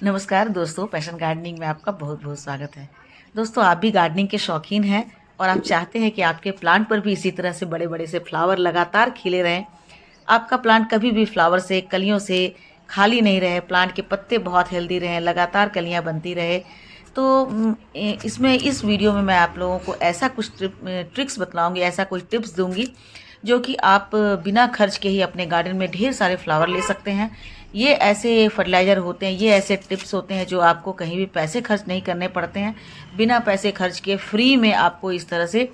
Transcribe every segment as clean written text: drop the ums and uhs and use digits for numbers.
नमस्कार दोस्तों, passion gardening में आपका बहुत बहुत स्वागत है। दोस्तों, आप भी गार्डनिंग के शौकीन हैं और आप चाहते हैं कि आपके प्लांट पर भी इसी तरह से बड़े बड़े से फ्लावर लगातार खिले रहें। आपका प्लांट कभी भी फ्लावर से, कलियों से खाली नहीं रहे, प्लांट के पत्ते बहुत हेल्दी रहें, लगातार कलियां बनती रहे। तो इसमें इस वीडियो में मैं आप लोगों को ऐसा कुछ ट्रिक्स बतलाऊंगी, ऐसा कुछ टिप्स दूंगी जो कि आप बिना खर्च के ही अपने गार्डन में ढेर सारे फ्लावर ले सकते हैं। ये ऐसे फर्टिलाइज़र होते हैं, ये ऐसे टिप्स होते हैं जो आपको कहीं भी पैसे खर्च नहीं करने पड़ते हैं। बिना पैसे खर्च किए फ्री में आपको इस तरह से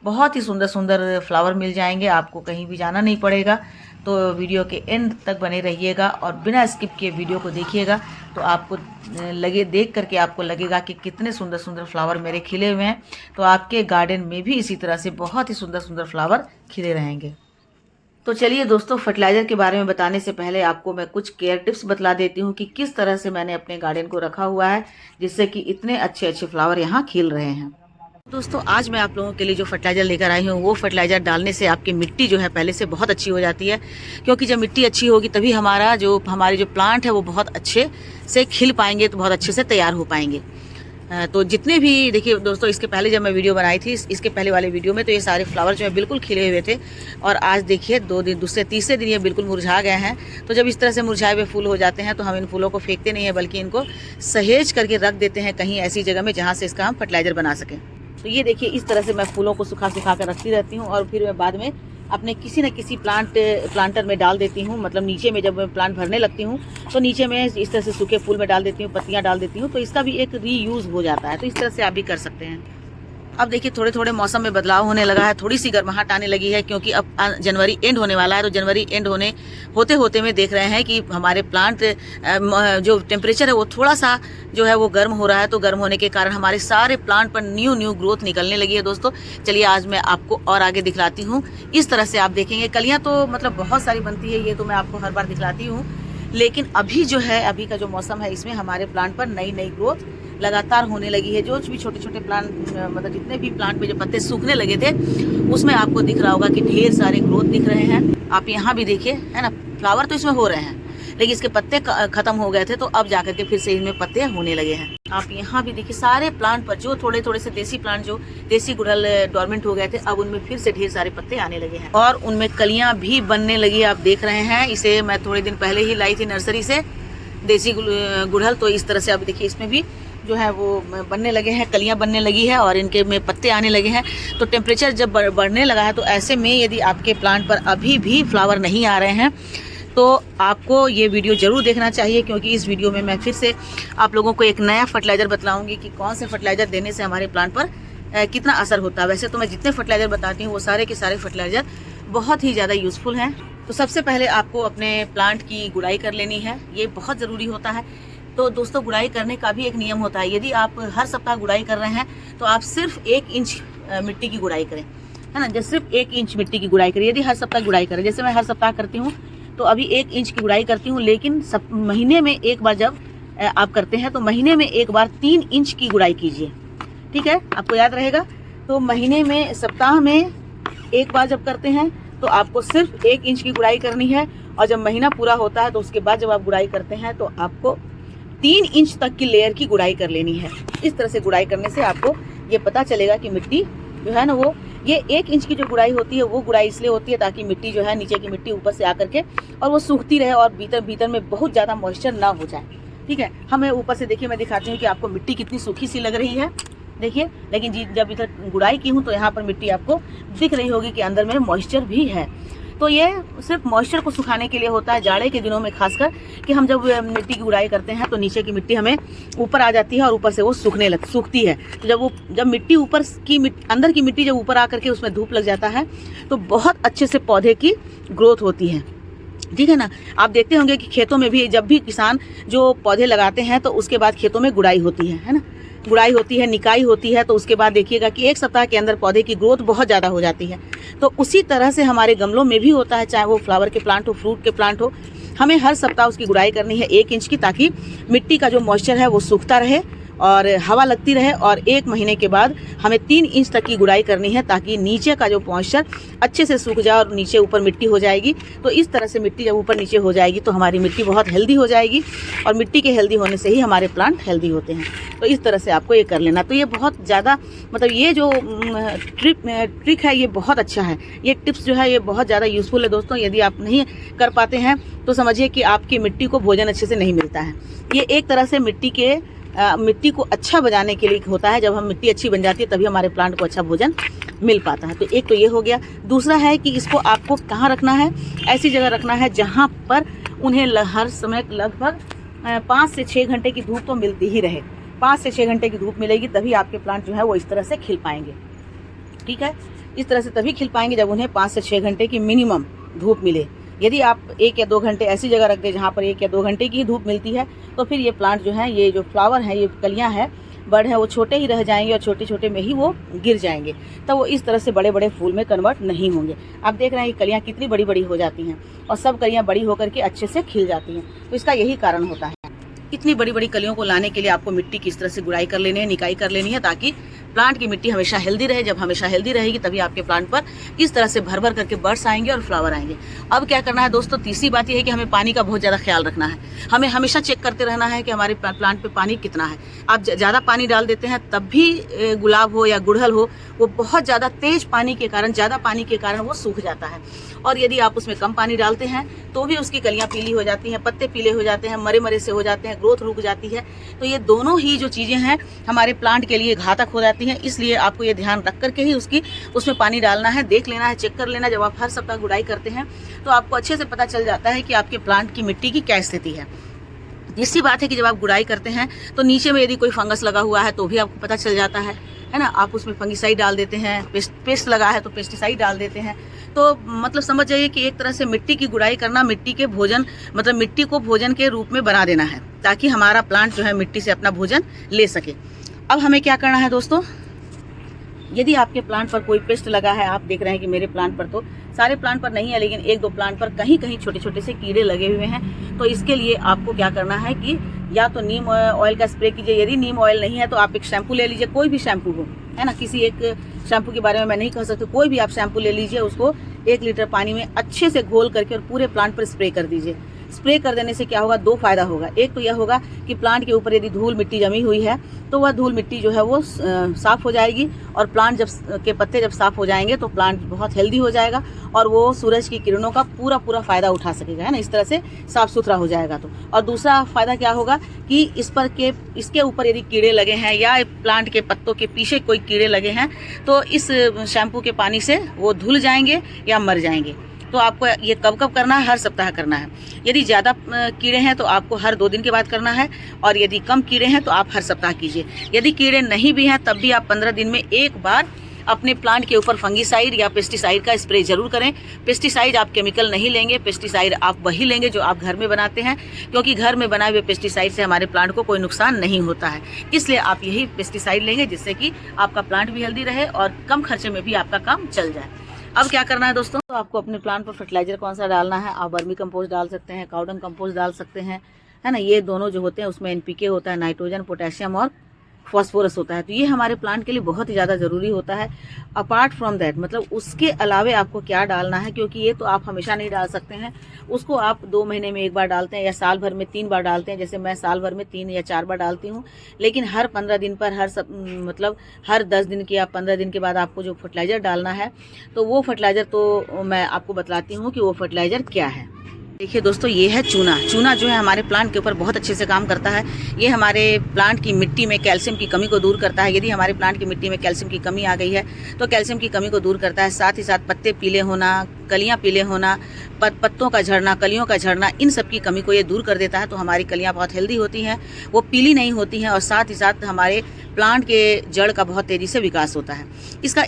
बहुत ही सुंदर सुंदर फ्लावर मिल जाएंगे। आपको कहीं भी जाना नहीं पड़ेगा। तो वीडियो के एंड तक बने रहिएगा और बिना स्किप किए वीडियो को देखिएगा तो आपको देख करके आपको लगेगा कि कितने सुंदर सुंदर फ्लावर मेरे खिले हुए हैं। तो आपके गार्डन में भी इसी तरह से बहुत ही सुंदर सुंदर फ्लावर खिले रहेंगे। तो चलिए दोस्तों, फर्टिलाइज़र के बारे में बताने से पहले आपको मैं कुछ केयर टिप्स बतला देती हूँ कि किस तरह से मैंने अपने गार्डन को रखा हुआ है जिससे कि इतने अच्छे अच्छे फ्लावर यहाँ खिल रहे हैं। दोस्तों, आज मैं आप लोगों के लिए जो फर्टिलाइज़र लेकर आई हूँ वो फर्टिलाइज़र डालने से आपकी मिट्टी जो है पहले से बहुत अच्छी हो जाती है, क्योंकि जब मिट्टी अच्छी होगी तभी हमारे जो प्लांट है वो बहुत अच्छे से खिल पाएंगे, तो बहुत अच्छे से तैयार हो पाएंगे। तो जितने भी देखिए दोस्तों, इसके पहले जब मैं वीडियो बनाई थी, इसके पहले वाले वीडियो में, तो ये सारे फ्लावर जो है बिल्कुल खिले हुए थे और आज देखिए 2 दिन, दूसरे तीसरे दिन ये बिल्कुल मुरझा गए हैं। तो जब इस तरह से मुरझाए हुए फूल हो जाते हैं तो हम इन फूलों को फेंकते नहीं है, बल्कि इनको सहेज करके रख देते हैं कहीं ऐसी जगह में जहाँ से इसका हम फर्टिलाइज़र बना सकें। तो ये देखिए, इस तरह से मैं फूलों को सुखा कर रखती रहती हूँ और फिर मैं बाद में अपने किसी न किसी प्लांटर में डाल देती हूँ। मतलब नीचे में जब मैं प्लांट भरने लगती हूँ तो नीचे में इस तरह से सूखे फूल में डाल देती हूँ, पत्तियाँ डाल देती हूँ, तो इसका भी एक रीयूज़ हो जाता है। तो इस तरह से आप भी कर सकते हैं। अब देखिए, थोड़े थोड़े मौसम में बदलाव होने लगा है, थोड़ी सी गर्माहट आने लगी है, क्योंकि अब जनवरी एंड होने वाला है। तो जनवरी एंड होते होते में देख रहे हैं कि हमारे प्लांट जो टेम्परेचर है वो थोड़ा सा जो है वो गर्म हो रहा है। तो गर्म होने के कारण हमारे सारे प्लांट पर न्यू ग्रोथ निकलने लगी है। दोस्तों चलिए, आज मैं आपको और आगे दिखलाती हूँ। इस तरह से आप देखेंगे कलियाँ तो मतलब बहुत सारी बनती है, ये तो मैं आपको हर बार दिखलाती हूँ, लेकिन अभी जो है, अभी का जो मौसम है, इसमें हमारे प्लांट पर नई ग्रोथ लगातार होने लगी है। जो भी छोटे छोटे प्लांट, मतलब जितने भी प्लांट पे जो पत्ते सूखने लगे थे, उसमें आपको दिख रहा होगा कि ढेर सारे ग्रोथ दिख रहे हैं। आप यहाँ भी देखिए, है ना, फ्लावर तो इसमें हो रहे हैं, लेकिन इसके पत्ते खत्म हो गए थे, तो अब जाकर के फिर से इनमें पत्ते होने लगे हैं। आप यहाँ भी देखिए, सारे प्लांट पर जो थोड़े थोड़े से देसी प्लांट, जो देसी गुड़हल डोरमेंट हो गए थे, अब उनमें फिर से ढेर सारे पत्ते आने लगे हैं और उनमें कलियां भी बनने लगी। आप देख रहे हैं, इसे मैं थोड़े दिन पहले ही लाई थी नर्सरी से, देसी गुड़हल। तो इस तरह से आप देखिए, इसमें भी जो है वो बनने लगे हैं, कलियां बनने लगी है और इनके में पत्ते आने लगे हैं। तो टेम्परेचर जब बढ़ने लगा है, तो ऐसे में यदि आपके प्लांट पर अभी भी फ्लावर नहीं आ रहे हैं तो आपको ये वीडियो ज़रूर देखना चाहिए, क्योंकि इस वीडियो में मैं फिर से आप लोगों को एक नया फर्टिलाइज़र बतलाऊंगी कि कौन से फर्टिलाइज़र देने से हमारे प्लांट पर कितना असर होता है। वैसे तो मैं जितने फर्टिलाइज़र बताती हूँ वो सारे के सारे फर्टिलाइज़र बहुत ही ज़्यादा यूज़फुल हैं। तो सबसे पहले आपको अपने प्लांट की गुड़ाई कर लेनी है, ये बहुत ज़रूरी होता है। तो दोस्तों, गुड़ाई करने का भी एक नियम होता है। यदि आप हर सप्ताह गुड़ाई कर रहे हैं तो आप सिर्फ 1 इंच मिट्टी की गुड़ाई करें, है ना, जैसे सिर्फ 1 इंच मिट्टी की गुड़ाई करें। यदि हर सप्ताह गुड़ाई करें, जैसे मैं हर सप्ताह करती हूँ, तो अभी 1 इंच की गुड़ाई करती हूँ, लेकिन महीने में एक बार जब आप करते हैं तो महीने में एक बार 3 इंच की गुड़ाई कीजिए। ठीक है, आपको याद रहेगा। तो महीने में, सप्ताह में एक बार जब करते हैं तो आपको सिर्फ 1 इंच की गुड़ाई करनी है, और जब महीना पूरा होता है तो उसके बाद जब आप गुड़ाई करते हैं तो आपको 3 इंच तक की लेयर की गुड़ाई कर लेनी है। इस तरह से गुड़ाई करने से आपको ये पता चलेगा कि मिट्टी जो है ना, वो ये 1 इंच की जो गुड़ाई होती है वो गुड़ाई इसलिए होती है ताकि मिट्टी जो है, नीचे की मिट्टी ऊपर से आकर के और वो सूखती रहे और भीतर में बहुत ज़्यादा मॉइस्चर ना हो जाए। ठीक है, हमें ऊपर से देखिए, मैं दिखाती हूँ कि आपको मिट्टी कितनी सूखी सी लग रही है, देखिए। लेकिन जब इधर गुड़ाई की हूँ तो यहाँ पर मिट्टी आपको दिख रही होगी कि अंदर में मॉइस्चर भी है। तो ये सिर्फ मॉइस्चर को सुखाने के लिए होता है, जाड़े के दिनों में खासकर, कि हम जब मिट्टी की गुड़ाई करते हैं तो नीचे की मिट्टी हमें ऊपर आ जाती है और ऊपर से वो सूखती है। तो जब मिट्टी ऊपर की अंदर की मिट्टी जब ऊपर आकर के उसमें धूप लग जाता है तो बहुत अच्छे से पौधे की ग्रोथ होती है। ठीक है ना। आप देखते होंगे कि खेतों में भी जब भी किसान जो पौधे लगाते हैं तो उसके बाद खेतों में गुड़ाई होती है ना, गुड़ाई होती है, निकाई होती है। तो उसके बाद देखिएगा कि 1 सप्ताह के अंदर पौधे की ग्रोथ बहुत ज़्यादा हो जाती है। तो उसी तरह से हमारे गमलों में भी होता है, चाहे वो फ्लावर के प्लांट हो, फ्रूट के प्लांट हो, हमें हर सप्ताह उसकी गुड़ाई करनी है 1 इंच की, ताकि मिट्टी का जो मॉइस्चर है वो सूखता रहे और हवा लगती रहे। और 1 महीने के बाद हमें 3 इंच तक की गुड़ाई करनी है, ताकि नीचे का जो मॉइस्चर अच्छे से सूख जाए और नीचे ऊपर मिट्टी हो जाएगी। तो इस तरह से मिट्टी जब ऊपर नीचे हो जाएगी तो हमारी मिट्टी बहुत हेल्दी हो जाएगी, और मिट्टी के हेल्दी होने से ही हमारे प्लांट हेल्दी होते हैं। तो इस तरह से आपको ये कर लेना। तो ये बहुत ज़्यादा मतलब ये जो ट्रिक है ये बहुत अच्छा है। ये टिप्स जो है ये बहुत ज़्यादा यूज़फुल है दोस्तों। यदि आप नहीं कर पाते हैं तो समझिए कि आपकी मिट्टी को भोजन अच्छे से नहीं मिलता है। ये एक तरह से मिट्टी को अच्छा बनाने के लिए होता है। जब हम मिट्टी अच्छी बन जाती है तभी हमारे प्लांट को अच्छा भोजन मिल पाता है। तो एक तो ये हो गया। दूसरा है कि इसको आपको कहाँ रखना है, ऐसी जगह रखना है जहाँ पर उन्हें हर समय लगभग 5 से 6 घंटे की धूप तो मिलती ही रहे। 5 से 6 घंटे की धूप मिलेगी तभी आपके प्लांट जो है वो इस तरह से खिल पाएंगे। ठीक है, इस तरह से तभी खिल पाएंगे जब उन्हें 5 से 6 घंटे की मिनिमम धूप मिले। यदि आप 1 या 2 घंटे ऐसी जगह रख दें जहाँ पर 1 या 2 घंटे की धूप मिलती है, तो फिर ये प्लांट जो है, ये जो फ्लावर है, ये कलियाँ हैं, बड़ है, वो छोटे ही रह जाएंगे और छोटे छोटे में ही वो गिर जाएंगे। तो वो इस तरह से बड़े बड़े फूल में कन्वर्ट नहीं होंगे। आप देख रहे हैं कि कलियाँ कितनी बड़ी बड़ी हो जाती हैं और सब कलियाँ बड़ी होकर के अच्छे से खिल जाती हैं। तो इसका यही कारण होता है। इतनी बड़ी बड़ी कलियों को लाने के लिए आपको मिट्टी की इस तरह से गुड़ाई कर लेनी है, निकाई कर लेनी है, ताकि प्लांट की मिट्टी हमेशा हेल्दी रहे। जब हमेशा हेल्दी रहेगी तभी आपके प्लांट पर इस तरह से भर भर करके बर्ड्स आएंगे और फ्लावर आएंगे। अब क्या करना है दोस्तों, तीसरी बात यह है कि हमें पानी का बहुत ज़्यादा ख्याल रखना है। हमें हमेशा चेक करते रहना है कि हमारे प्लांट पे पानी कितना है। आप ज़्यादा पानी डाल देते हैं तब भी गुलाब हो या गुड़हल हो, वो बहुत ज़्यादा तेज पानी के कारण, ज़्यादा पानी के कारण वो सूख जाता है। और यदि आप उसमें कम पानी डालते हैं तो भी उसकी कलियाँ पीली हो जाती हैं, पत्ते पीले हो जाते हैं, मरे मरे से हो जाते हैं, ग्रोथ रुक जाती है। तो ये दोनों ही जो चीज़ें हैं हमारे प्लांट के लिए घातक हो जाती हैं। इसलिए आपको ये ध्यान रख करके ही उसमें पानी डालना है, देख लेना है, चेक कर लेना। जब आप हर सप्ताह गुड़ाई करते हैं तो आपको अच्छे से पता चल जाता है कि आपके प्लांट की मिट्टी की क्या स्थिति है। तीसरी बात है कि जब आप गुड़ाई करते हैं तो नीचे में यदि कोई फंगस लगा हुआ है तो भी आपको पता चल जाता है ना। आप उसमें फंगिसाइड डाल देते हैं, पेस्ट लगा है तो पेस्टिसाइड डाल देते हैं। तो मतलब समझ जाइए कि एक तरह से मिट्टी की गुड़ाई करना, मिट्टी के भोजन मतलब मिट्टी को भोजन के रूप में बना देना है, ताकि हमारा प्लांट जो है मिट्टी से अपना भोजन ले सके। अब हमें क्या करना है दोस्तों, यदि आपके प्लांट पर कोई पेस्ट लगा है, आप देख रहे हैं कि मेरे प्लांट पर तो सारे प्लांट पर नहीं है, लेकिन 1-2 प्लांट पर कहीं कहीं छोटे छोटे से कीड़े लगे हुए हैं। तो इसके लिए आपको क्या करना है कि या तो नीम ऑयल का स्प्रे कीजिए। यदि नीम ऑयल नहीं है तो आप एक शैम्पू ले लीजिए, कोई भी शैम्पू हो, है ना। किसी एक शैम्पू के बारे में मैं नहीं कह सकती, कोई भी आप शैम्पू ले लीजिए, उसको 1 लीटर पानी में अच्छे से घोल करके और पूरे प्लांट पर स्प्रे कर दीजिए। स्प्रे कर देने से क्या होगा, 2 फायदा होगा। एक तो यह होगा कि प्लांट के ऊपर यदि धूल मिट्टी जमी हुई है तो वह धूल मिट्टी जो है वो साफ़ हो जाएगी, और प्लांट के पत्ते जब साफ़ हो जाएंगे तो प्लांट बहुत हेल्दी हो जाएगा और वो सूरज की किरणों का पूरा फ़ायदा उठा सकेगा, है ना। इस तरह से साफ़ सुथरा हो जाएगा। तो और दूसरा फ़ायदा क्या होगा कि इसके ऊपर यदि कीड़े लगे हैं या प्लांट के पत्तों के पीछे कोई कीड़े लगे हैं तो इस शैम्पू के पानी से वो धुल जाएंगे या मर जाएंगे। तो आपको ये कब कब करना है, हर सप्ताह करना है। यदि ज़्यादा कीड़े हैं तो आपको हर 2 दिन के बाद करना है, और यदि कम कीड़े हैं तो आप हर सप्ताह कीजिए। यदि कीड़े नहीं भी हैं तब भी आप 15 दिन में एक बार अपने प्लांट के ऊपर फंगिसाइड या पेस्टिसाइड का स्प्रे जरूर करें। पेस्टिसाइड आप केमिकल नहीं लेंगे, पेस्टिसाइड आप वही लेंगे जो आप घर में बनाते हैं, क्योंकि घर में बनाए हुए पेस्टिसाइड से हमारे प्लांट को कोई नुकसान नहीं होता है। इसलिए आप यही पेस्टिसाइड लेंगे जिससे कि आपका प्लांट भी हेल्दी रहे और कम खर्चे में भी आपका काम चल जाए। अब क्या करना है दोस्तों, तो आपको अपने प्लांट पर फर्टिलाइजर कौन सा डालना है। आप वर्मी कंपोस्ट डाल सकते हैं, काउडंग कंपोस्ट डाल सकते हैं, है ना। ये दोनों जो होते हैं उसमें NPK होता है, नाइट्रोजन, पोटेशियम और फॉस्फोरस होता है। तो ये हमारे प्लांट के लिए बहुत ही ज़्यादा ज़रूरी होता है। अपार्ट फ्रॉम दैट मतलब उसके अलावे आपको क्या डालना है, क्योंकि ये तो आप हमेशा नहीं डाल सकते हैं, उसको आप 2 महीने में 1 बार डालते हैं या साल भर में 3 बार डालते हैं। जैसे मैं साल भर में 3 या 4 बार डालती हूँ, लेकिन हर 15 दिन पर हर 10 दिन के या 15 दिन के बाद आपको जो फर्टिलाइज़र डालना है, तो वो फर्टिलाइज़र तो मैं आपको बतलाती हूँ कि वो फर्टिलाइज़र क्या है। देखिए दोस्तों, ये है चूना। चूना जो है हमारे प्लांट के ऊपर बहुत अच्छे से काम करता है। ये हमारे प्लांट की मिट्टी में कैल्शियम की कमी को दूर करता है। यदि हमारे प्लांट की मिट्टी में कैल्शियम की कमी आ गई है तो कैल्शियम की कमी को दूर करता है। साथ ही साथ पत्ते पीले होना, कलियाँ पीले होना, पत्तों का झड़ना, कलियों का झड़ना, इन सब की कमी को ये दूर कर देता है। तो हमारी कलियाँ बहुत हेल्दी होती हैं, वो पीली नहीं होती हैं, और साथ ही साथ हमारे प्लांट के जड़ का बहुत तेज़ी से विकास होता है। इसका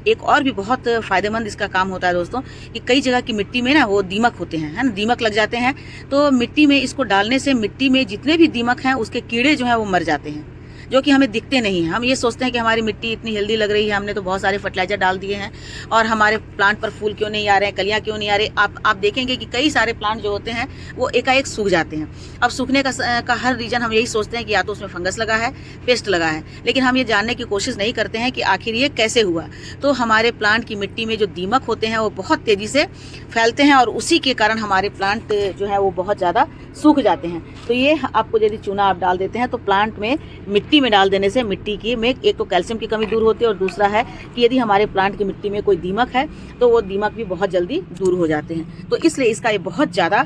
एक और भी बहुत फ़ायदेमंद इसका काम होता है दोस्तों, कि कई जगह की मिट्टी में ना वो दीमक होते हैं, है ना, दीमक लग जाते हैं। तो मिट्टी में इसको डालने से मिट्टी में जितने भी दीमक हैं उसके कीड़े जो हैं वो मर जाते हैं। जो कि हमें दिखते नहीं हैं। हम ये सोचते हैं कि हमारी मिट्टी इतनी हेल्दी लग रही है, हमने तो बहुत सारे फर्टिलाइज़र डाल दिए हैं और हमारे प्लांट पर फूल क्यों नहीं आ रहे हैं, कलियाँ क्यों नहीं आ रही। आप देखेंगे कि कई सारे प्लांट जो होते हैं वो एकाएक सूख जाते हैं। अब सूखने का हर रीज़न हम यही सोचते हैं कि या तो उसमें फंगस लगा है, पेस्ट लगा है, लेकिन हम ये जानने की कोशिश नहीं करते हैं कि आखिर ये कैसे हुआ। तो हमारे प्लांट की मिट्टी में जो दीमक होते हैं वो बहुत तेज़ी से फैलते हैं और उसी के कारण हमारे प्लांट जो है वो बहुत ज़्यादा सूख जाते हैं। तो ये आपको यदि चूना आप डाल देते हैं तो प्लांट में मिट्टी में डाल देने से मिट्टी की में एक तो कैल्शियम की कमी दूर होती है और दूसरा है कि यदि हमारे प्लांट की मिट्टी में कोई दीमक है तो वो दीमक भी बहुत जल्दी दूर हो जाते हैं। तो इसलिए इसका ये बहुत ज़्यादा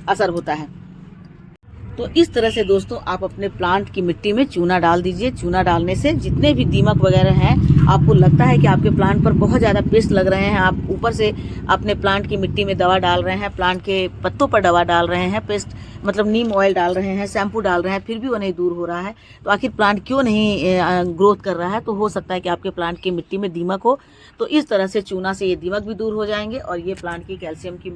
असर होता है। तो इस तरह से दोस्तों आप अपने प्लांट की मिट्टी में चूना डाल दीजिए। चूना डालने से जितने भी दीमक वगैरह हैं, आपको लगता है कि आपके प्लांट पर बहुत ज़्यादा पेस्ट लग रहे हैं, आप ऊपर से अपने प्लांट की मिट्टी में दवा डाल रहे हैं, प्लांट के पत्तों पर दवा डाल रहे हैं, पेस्ट मतलब नीम ऑयल डाल रहे हैं, शैम्पू डाल रहे हैं, फिर भी वो नहीं दूर हो रहा है, तो आखिर प्लांट क्यों नहीं ग्रोथ कर रहा है। तो हो सकता है कि आपके प्लांट की मिट्टी में दीमक हो। तो इस तरह से चूना से ये दीमक भी दूर हो जाएंगे और ये प्लांट की कैल्शियम की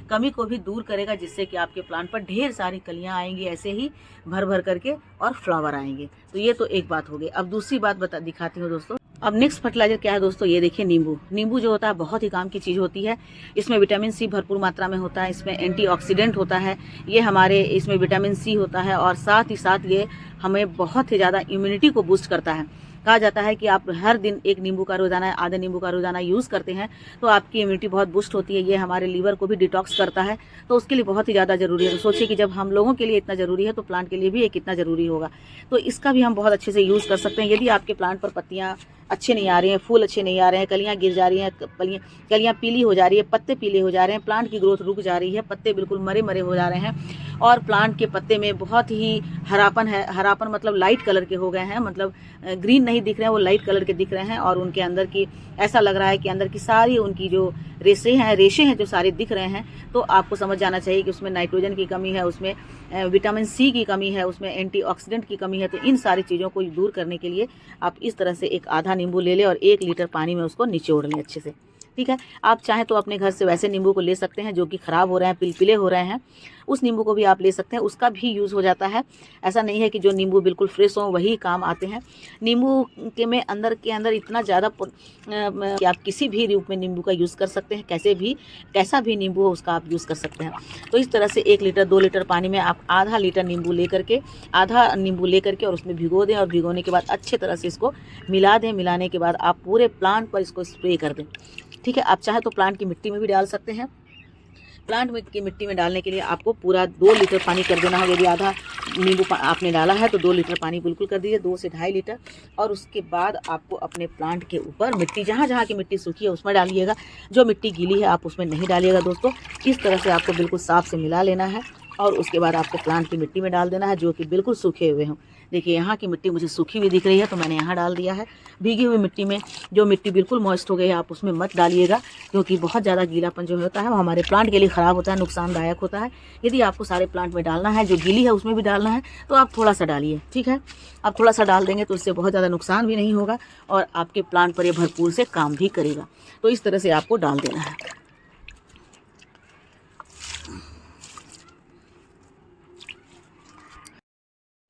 कमी को भी दूर करेगा, जिससे कि आपके प्लांट पर ढेर सारी कलियां आएंगी ऐसे ही भर भर करके और फ्लावर आएंगे। तो ये तो एक बात हो गई। अब दूसरी बात दिखाती हूँ दोस्तों। अब नेक्स्ट फर्टिलाइजर क्या है दोस्तों, ये देखिए नींबू जो होता है बहुत ही काम की चीज़ होती है। इसमें विटामिन सी भरपूर मात्रा में होता है, इसमें एंटीऑक्सीडेंट होता है, ये हमारे इसमें विटामिन सी होता है और साथ ही साथ ये हमें बहुत ही ज़्यादा इम्यूनिटी को बूस्ट करता है। कहा जाता है कि आप हर दिन एक नींबू का रोजाना आधे नींबू का रोजाना यूज़ करते हैं तो आपकी इम्यूनिटी बहुत बूस्ट होती है। ये हमारे लीवर को भी डिटॉक्स करता है, तो उसके लिए बहुत ही ज़्यादा ज़रूरी है। तो सोचिए कि जब हम लोगों के लिए इतना ज़रूरी है तो प्लांट के लिए भी ये कितना ज़रूरी होगा। तो इसका भी हम बहुत अच्छे से यूज़ कर सकते हैं। यदि आपके प्लांट पर पत्तियाँ अच्छे नहीं आ रही हैं, फूल अच्छे नहीं आ रहे हैं, कलियाँ गिर जा रही हैं, कलियाँ पीली हो जा रही है, पत्ते पीले हो जा रहे हैं, प्लांट की ग्रोथ रुक जा रही है, पत्ते बिल्कुल मरे मरे हो जा रहे हैं और प्लांट के पत्ते में बहुत ही हरापन है। हरापन मतलब लाइट कलर के हो गए हैं, मतलब ग्रीन नहीं दिख रहे हैं, वो लाइट कलर के दिख रहे हैं और उनके अंदर की ऐसा लग रहा है कि अंदर की सारी उनकी जो रेशे हैं जो सारे दिख रहे हैं। तो आपको समझ जाना चाहिए कि उसमें नाइट्रोजन की कमी है, उसमें विटामिन सी की कमी है, उसमें एंटीऑक्सीडेंट की कमी है। तो इन सारी चीज़ों को दूर करने के लिए आप इस तरह से एक आधा नींबू ले लें और 1 लीटर पानी में उसको निचोड़ लें अच्छे से। ठीक है, आप चाहें तो अपने घर से वैसे नींबू को ले सकते हैं जो कि ख़राब हो रहे हैं, पिलपिले हो रहे हैं, उस नींबू को भी आप ले सकते हैं, उसका भी यूज़ हो जाता है। ऐसा नहीं है कि जो नींबू बिल्कुल फ्रेश हो वही काम आते हैं। नींबू के में अंदर इतना ज़्यादा कि आप किसी भी रूप में नींबू का यूज़ कर सकते हैं, कैसा भी नींबू हो उसका आप यूज़ कर सकते हैं। तो इस तरह से 1 लीटर 2 लीटर पानी में आप आधा नींबू लेकर के और उसमें भिगो दें और भिगोने के बाद अच्छे तरह से इसको मिला दें। मिलाने के बाद आप पूरे प्लांट पर इसको स्प्रे कर दें। ठीक है, आप चाहे तो प्लांट की मिट्टी में भी डाल सकते हैं। प्लांट की मिट्टी में डालने के लिए आपको पूरा 2 लीटर पानी कर देना होगा। यदि आधा नींबू आपने डाला है तो 2 लीटर पानी बिल्कुल कर दीजिए, 2 से 2.5 लीटर। और उसके बाद आपको अपने प्लांट के ऊपर मिट्टी, जहाँ की मिट्टी सूखी है उसमें डालिएगा, जो मिट्टी गीली है आप उसमें नहीं डालिएगा दोस्तों। इस तरह से आपको बिल्कुल साफ से मिला लेना है और उसके बाद आपको प्लांट की मिट्टी में डाल देना है जो कि बिल्कुल सूखे हुए हों। देखिए यहाँ की मिट्टी मुझे सूखी हुई दिख रही है तो मैंने यहाँ डाल दिया है। भीगी हुई मिट्टी में, जो मिट्टी बिल्कुल मॉइस्ट हो गई है आप उसमें मत डालिएगा, क्योंकि बहुत ज़्यादा गीलापन जो होता है वो हमारे प्लांट के लिए ख़राब होता है, नुकसानदायक होता है। यदि आपको सारे प्लांट में डालना है, जो गीली है उसमें भी डालना है, तो आप थोड़ा सा डालिए। ठीक है, आप थोड़ा सा डाल देंगे तो इससे बहुत ज़्यादा नुकसान भी नहीं होगा और आपके प्लांट पर ये भरपूर से काम भी करेगा। तो इस तरह से आपको डाल देना है।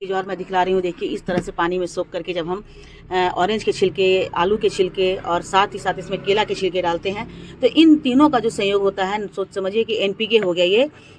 जो और मैं दिखला रही हूँ, देखिए इस तरह से पानी में सोख करके जब हम ऑरेंज के छिलके, आलू के छिलके और साथ ही साथ इसमें केला के छिलके डालते हैं तो इन तीनों का जो संयोग होता है, सोच समझिए कि एनपीके हो गया,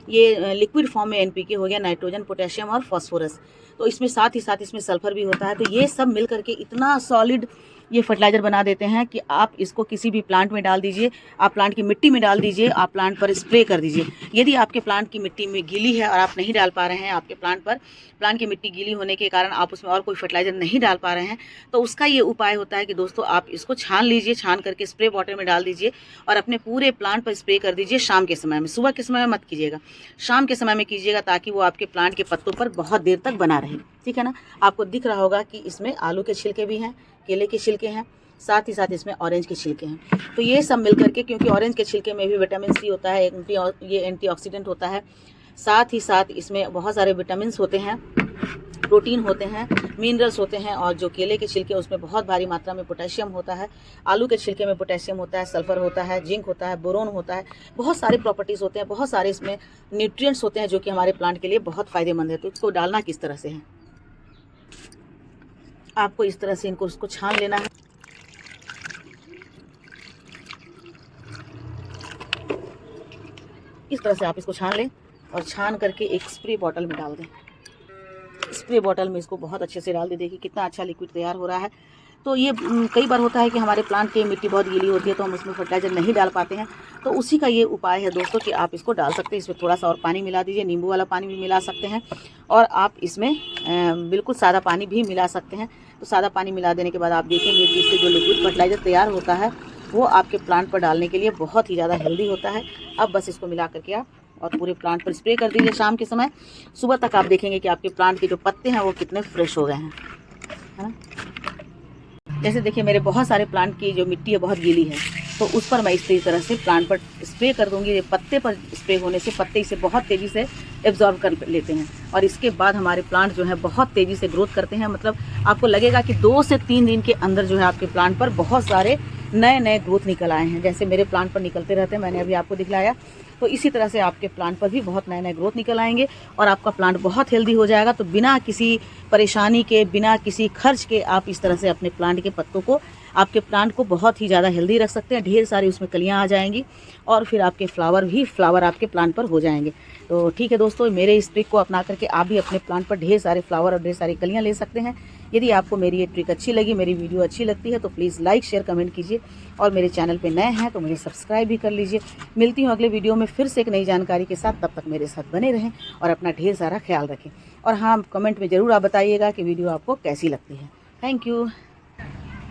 ये लिक्विड फॉर्म में एनपीके हो गया, नाइट्रोजन, पोटेशियम और फास्फोरस। तो इसमें साथ ही साथ इसमें सल्फर भी होता है। तो ये सब मिल करके इतना सॉलिड ये फर्टिलाइज़र बना देते हैं कि आप इसको किसी भी प्लांट में डाल दीजिए, आप प्लांट की मिट्टी में डाल दीजिए, आप प्लांट पर स्प्रे कर दीजिए। यदि आपके प्लांट की मिट्टी में गीली है और आप नहीं डाल पा रहे हैं, आपके प्लांट की मिट्टी गीली होने के कारण आप उसमें और कोई फर्टिलाइज़र नहीं डाल पा रहे हैं, तो उसका ये उपाय होता है कि दोस्तों आप इसको छान लीजिए, छान करके स्प्रे बॉटल में डाल दीजिए और अपने पूरे प्लांट पर स्प्रे कर दीजिए शाम के समय में। सुबह के समय में मत कीजिएगा, शाम के समय में कीजिएगा, ताकि वो आपके प्लांट के पत्तों पर बहुत देर तक बना रहे। ठीक है ना, आपको दिख रहा होगा कि इसमें आलू के छिलके भी हैं, केले के छिलके हैं, साथ ही साथ इसमें ऑरेंज के छिलके हैं। तो ये सब मिल करके, क्योंकि ऑरेंज के छिलके में भी विटामिन सी होता है, ये एंटीऑक्सीडेंट होता है, साथ ही साथ इसमें बहुत सारे विटामिन होते हैं, प्रोटीन होते हैं, मिनरल्स होते हैं, और जो केले के छिलके उसमें बहुत भारी मात्रा में पोटेशियम होता है, आलू के छिलके में पोटेशियम होता है, सल्फर होता है, जिंक होता है, बोरोन होता है, बहुत सारे प्रॉपर्टीज़ होते हैं, बहुत सारे इसमें न्यूट्रिएंट्स होते हैं जो कि हमारे प्लांट के लिए बहुत फ़ायदेमंद है। तो इसको डालना किस तरह से है, आपको इस तरह से इसको छान लेना है। इस तरह से आप इसको छान लें और छान करके एक स्प्रे बॉटल में डाल दें। स्प्रे बॉटल में इसको बहुत अच्छे से डाल दें। देखिए कितना अच्छा लिक्विड तैयार हो रहा है। तो ये कई बार होता है कि हमारे प्लांट की मिट्टी बहुत गीली होती है तो हम उसमें फर्टिलाइज़र नहीं डाल पाते हैं, तो उसी का ये उपाय है दोस्तों कि आप इसको डाल सकते हैं। इसमें थोड़ा सा और पानी मिला दीजिए, नींबू वाला पानी भी मिला सकते हैं, और आप इसमें बिल्कुल सादा पानी भी मिला सकते हैं। तो सादा पानी मिला देने के बाद आप देखेंगे कि इससे जो लिक्विड फर्टिलाइज़र तैयार होता है वो आपके प्लांट पर डालने के लिए बहुत ही ज़्यादा हेल्दी होता है। अब बस इसको मिला करके आप और पूरे प्लांट पर स्प्रे कर दीजिए शाम के समय। सुबह तक आप देखेंगे कि आपके प्लांट के जो पत्ते हैं वो कितने फ्रेश हो गए हैं, है ना। जैसे देखिए मेरे बहुत सारे प्लांट की जो मिट्टी है बहुत गीली है, तो उस पर मैं इस तरह से प्लांट पर स्प्रे कर दूंगी। ये पत्ते पर स्प्रे होने से पत्ते इसे बहुत तेज़ी से एब्जॉर्ब कर लेते हैं और इसके बाद हमारे प्लांट जो है बहुत तेज़ी से ग्रोथ करते हैं। मतलब आपको लगेगा कि 2 से 3 दिन के अंदर जो है आपके प्लांट पर बहुत सारे नए नए ग्रोथ निकल आए हैं। जैसे मेरे प्लांट पर निकलते रहते हैं, मैंने अभी आपको दिखलाया, तो इसी तरह से आपके प्लांट पर भी बहुत नए नए ग्रोथ निकल आएंगे और आपका प्लांट बहुत हेल्दी हो जाएगा। तो बिना किसी परेशानी के, बिना किसी खर्च के आप इस तरह से अपने प्लांट के पत्तों को, आपके प्लांट को बहुत ही ज़्यादा हेल्दी रख सकते हैं। ढेर सारी उसमें कलियाँ आ जाएंगी और फिर आपके फ्लावर आपके प्लांट पर हो जाएंगे। तो ठीक है दोस्तों, मेरे इस ट्रिक को अपना करके आप भी अपने प्लांट पर ढेर सारे फ्लावर और ढेर सारी कलियाँ ले सकते हैं। यदि आपको मेरी ये ट्रिक अच्छी लगी, मेरी वीडियो अच्छी लगती है तो प्लीज़ लाइक शेयर कमेंट कीजिए, और मेरे चैनल पे नए हैं तो मुझे सब्सक्राइब भी कर लीजिए। मिलती हूँ अगले वीडियो में फिर से एक नई जानकारी के साथ। तब तक मेरे साथ बने रहें और अपना ढेर सारा ख्याल रखें। और हाँ, कमेंट में ज़रूर आप बताइएगा कि वीडियो आपको कैसी लगती है। Thank you.